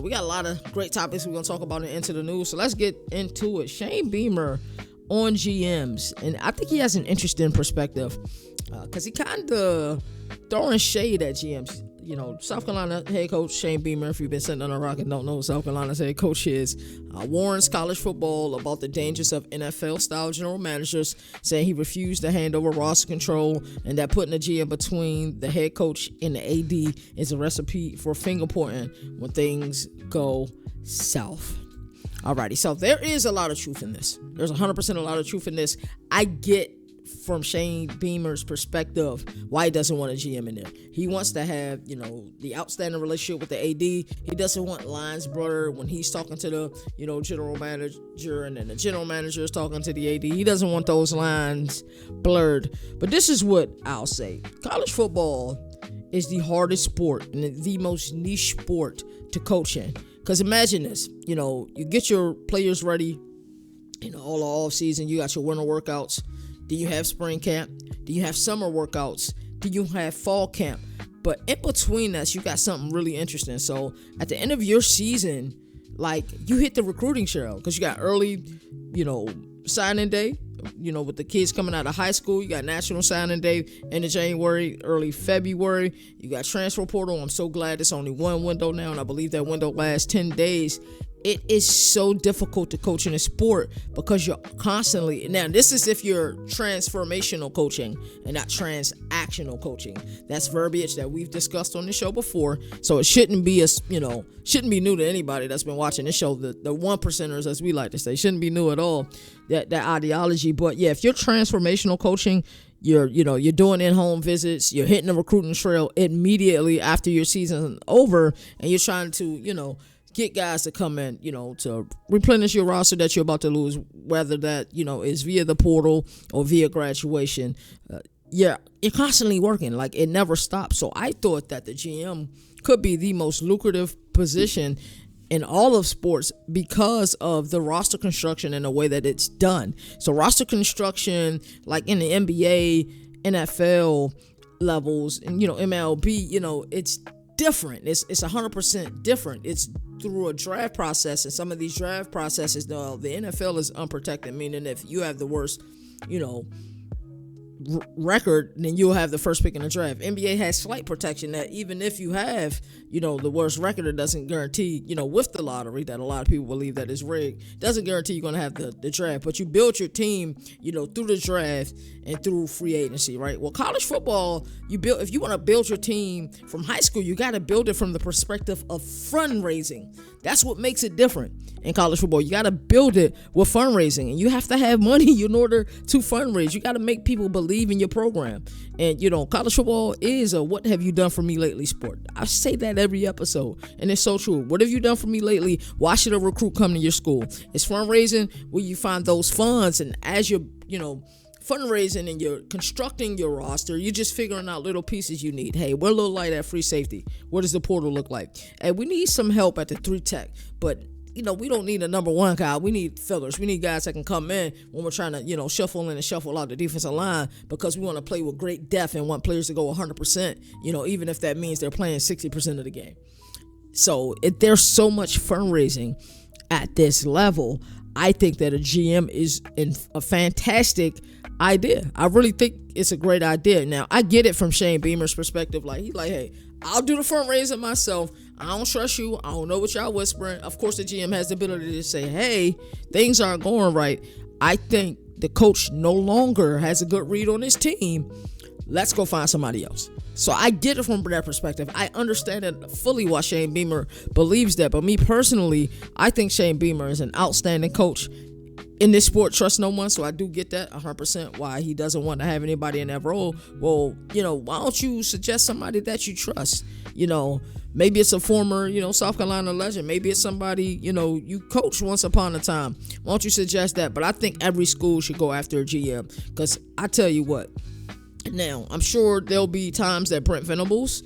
We got a lot of great topics we're going to talk about and into the news, so let's get into it. Shane Beamer on GMs, and I think he has an interesting perspective because he kind of throwing shade at GMs. You know, South Carolina head coach Shane Beamer, if you've been sitting on a rock and don't know who South Carolina's head coach is, warns college football about the dangers of NFL-style general managers, saying he refused to hand over roster control and that putting the GM between the head coach and the AD is a recipe for finger-pointing when things go south. Alrighty, so there is a lot of truth in this. There's 100% a lot of truth in this. I get from Shane Beamer's perspective why he doesn't want a GM in there. He wants to have, the outstanding relationship with the AD. He doesn't want lines blurred when he's talking to the, general manager, and then the general manager is talking to the AD. He doesn't want those lines blurred. But this is what I'll say. College football is the hardest sport and the most niche sport to coach in. Because imagine this, you get your players ready, all the off season, you got your winter workouts. Do you have spring camp? Do you have summer workouts? Do you have fall camp? But in between that, you got something really interesting. So at the end of your season, you hit the recruiting trail because you got early, signing day, with the kids coming out of high school. You got National Signing Day end of January, early February. You got transfer portal. I'm so glad it's only one window now, and I believe that window lasts 10 days. It is so difficult to coach in a sport because you're constantly, now this is if you're transformational coaching and not transactional coaching. That's verbiage that we've discussed on the show before, so it shouldn't be shouldn't be new to anybody that's been watching this show. The one percenters, as we like to say, shouldn't be new at all, that ideology. But yeah, if you're transformational coaching, you're doing in-home visits, you're hitting the recruiting trail immediately after your season's over, and you're trying to get guys to come in, to replenish your roster that you're about to lose, whether that, is via the portal or via graduation. You're constantly working. It never stops. So I thought that the GM could be the most lucrative position in all of sports because of the roster construction and the way that it's done. So roster construction, in the NBA, NFL levels, and, MLB, it's different. It's 100% different. It's through a draft process, and some of these draft processes, the NFL is unprotected, meaning if you have the worst, record, then you'll have the first pick in the draft. NBA has slight protection that even if you have, the worst record, it doesn't guarantee, with the lottery that a lot of people believe that is rigged, doesn't guarantee you're going to have the draft. But you build your team, through the draft and through free agency, right? Well, college football, if you want to build your team from high school, you got to build it from the perspective of fundraising. That's what makes it different in college football. You got to build it with fundraising, and you have to have money in order to fundraise. You got to make people believe in your program. And, college football is a what have you done for me lately sport. I say that every episode, and it's so true. What have you done for me lately? Why should a recruit come to your school? It's fundraising where you find those funds, and as you're, fundraising and you're constructing your roster, you're just figuring out little pieces you need. Hey, we're a little light at free safety. What does the portal look like? And we need some help at the 3 tech, but we don't need a number one guy. We need fillers. We need guys that can come in when we're trying to, shuffle in and shuffle out the defensive line, because we want to play with great depth and want players to go 100%, even if that means they're playing 60% of the game. So there's so much fundraising at this level. I think that a GM is a fantastic idea. I really think it's a great idea. Now, I get it from Shane Beamer's perspective. He's like, hey, I'll do the fundraising myself. I don't trust you. I don't know what y'all whispering. Of course, the GM has the ability to say, hey, things aren't going right. I think the coach no longer has a good read on his team. Let's go find somebody else. So I get it from that perspective. I understand it fully why Shane Beamer believes that. But me personally, I think Shane Beamer is an outstanding coach in this sport. Trust no one. So I do get that 100% why he doesn't want to have anybody in that role. Well, why don't you suggest somebody that you trust? Maybe it's a former, South Carolina legend. Maybe it's somebody, you coached once upon a time. Why don't you suggest that? But I think every school should go after a GM, because I tell you what. Now, I'm sure there'll be times that Brent Venables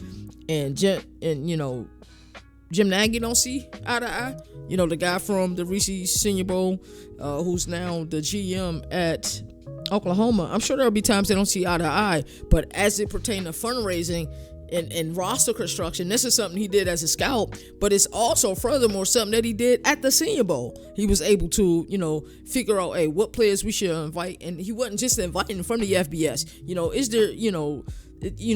and Jim Nagy don't see eye to eye. The guy from the Reese's Senior Bowl, who's now the GM at Oklahoma. I'm sure there'll be times they don't see eye to eye. But as it pertains to fundraising, and roster construction. This is something he did as a scout, but it's also furthermore something that he did at the Senior Bowl. He was able to, figure out, hey, what players we should invite, and he wasn't just inviting from the FBS. Is there,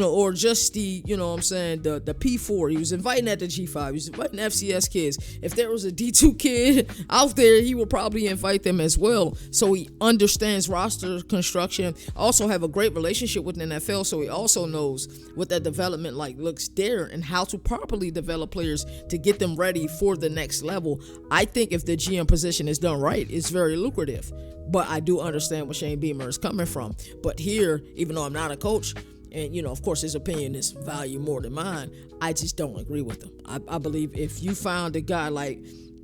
or just the, the P4. He was inviting at the G5. He was inviting FCS kids. If there was a D2 kid out there, he would probably invite them as well. So he understands roster construction. Also have a great relationship with the NFL, so he also knows what that development looks there and how to properly develop players to get them ready for the next level. I think if the GM position is done right, it's very lucrative. But I do understand where Shane Beamer is coming from. But here, even though I'm not a coach, and, of course, his opinion is valued more than mine, I just don't agree with him. I believe if you found a guy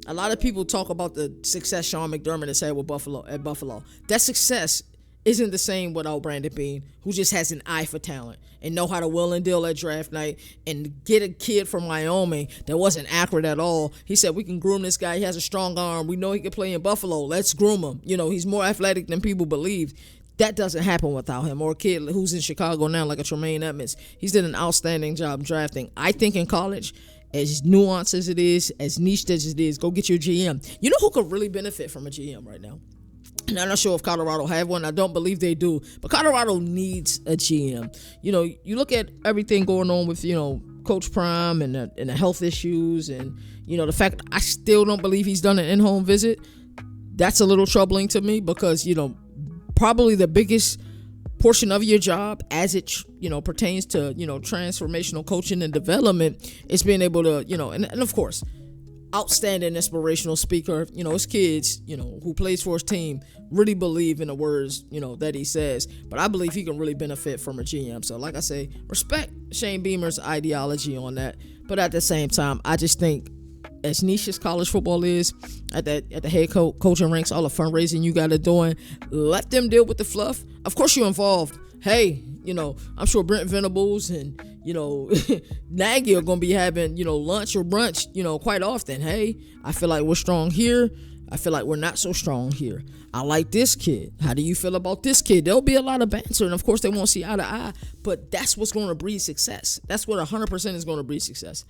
a lot of people talk about the success Sean McDermott has had with Buffalo. That success isn't the same without Brandon Beane, who just has an eye for talent and know how to will and deal at draft night and get a kid from Wyoming that wasn't accurate at all. He said, we can groom this guy. He has a strong arm. We know he can play in Buffalo. Let's groom him. He's more athletic than people believe. That doesn't happen without him. Or a kid who's in Chicago now, like a Tremaine Edmonds. He's did an outstanding job drafting. I think in college, as nuanced as it is, as niche as it is, go get your GM. You know who could really benefit from a GM right now? And I'm not sure if Colorado have one. I don't believe they do. But Colorado needs a GM. You look at everything going on with, Coach Prime and the health issues and, the fact that I still don't believe he's done an in-home visit. That's a little troubling to me because, probably the biggest portion of your job as it pertains to transformational coaching and development is being able to and of course outstanding inspirational speaker. His kids who plays for his team really believe in the words that he says, but I believe he can really benefit from a GM. So like I say, respect Shane Beamer's ideology on that, but at the same time I just think as niche as college football is, at the head coaching ranks, all the fundraising you got to doing, let them deal with the fluff. Of course you're involved. Hey, I'm sure Brent Venables and, Nagy are going to be having, lunch or brunch, quite often. Hey, I feel like we're strong here. I feel like we're not so strong here. I like this kid. How do you feel about this kid? There'll be a lot of banter, and of course they won't see eye to eye, but that's what's going to breed success. That's what 100% is going to breed success.